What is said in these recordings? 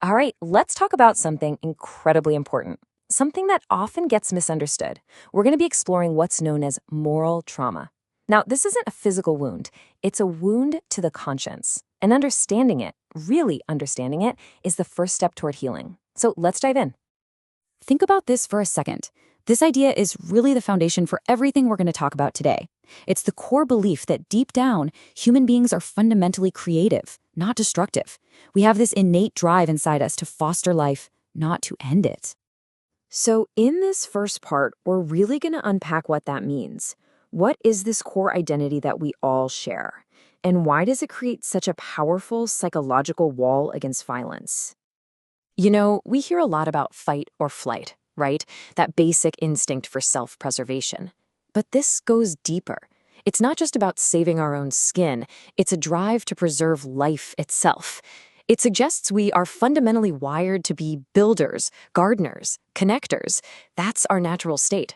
All right, let's talk about something incredibly important, something that often gets misunderstood. We're going to be exploring what's known as moral trauma. Now, this isn't a physical wound, it's a wound to the conscience. And understanding it, really understanding it, is the first step toward healing. So let's dive in. Think about this for a second. This idea is really the foundation for everything we're going to talk about today. It's the core belief that deep down, human beings are fundamentally creative, not destructive. We have this innate drive inside us to foster life, not to end it. So, in this first part, we're really going to unpack what that means. What is this core identity that we all share? And why does it create such a powerful psychological wall against violence? You know, we hear a lot about fight or flight, right? That basic instinct for self-preservation. But this goes deeper. It's not just about saving our own skin, it's a drive to preserve life itself. It suggests we are fundamentally wired to be builders, gardeners, connectors. That's our natural state.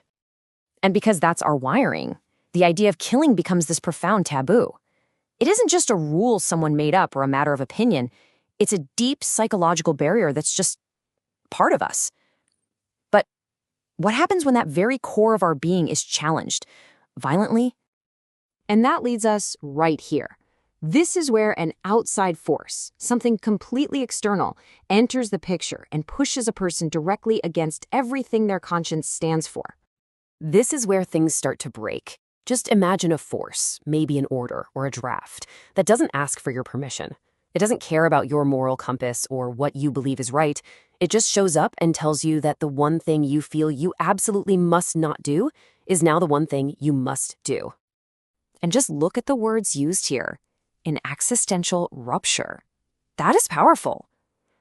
And because that's our wiring, the idea of killing becomes this profound taboo. It isn't just a rule someone made up or a matter of opinion. It's a deep psychological barrier that's just part of us. But what happens when that very core of our being is challenged, violently? And that leads us right here. This is where an outside force, something completely external, enters the picture and pushes a person directly against everything their conscience stands for. This is where things start to break. Just imagine a force, maybe an order or a draft, that doesn't ask for your permission. It doesn't care about your moral compass or what you believe is right. It just shows up and tells you that the one thing you feel you absolutely must not do is now the one thing you must do. And just look at the words used here. An existential rupture. That is powerful.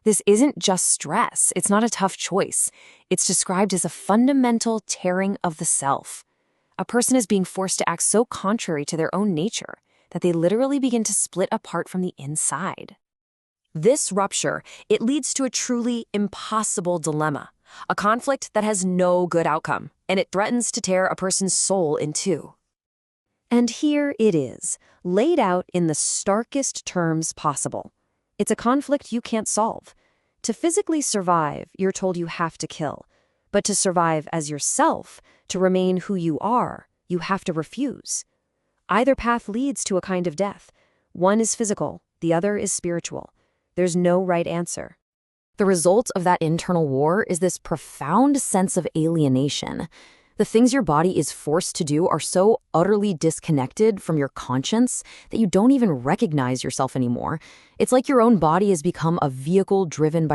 This isn't just stress. It's not a tough choice. It's described as a fundamental tearing of the self. A person is being forced to act so contrary to their own nature that they literally begin to split apart from the inside. This rupture, it leads to a truly impossible dilemma, a conflict that has no good outcome, and it threatens to tear a person's soul in two. And here it is, laid out in the starkest terms possible. It's a conflict you can't solve. To physically survive, you're told you have to kill. But to survive as yourself, to remain who you are, you have to refuse. Either path leads to a kind of death. One is physical, the other is spiritual. There's no right answer. The result of that internal war is this profound sense of alienation. The things your body is forced to do are so utterly disconnected from your conscience that you don't even recognize yourself anymore. It's like your own body has become a vehicle driven by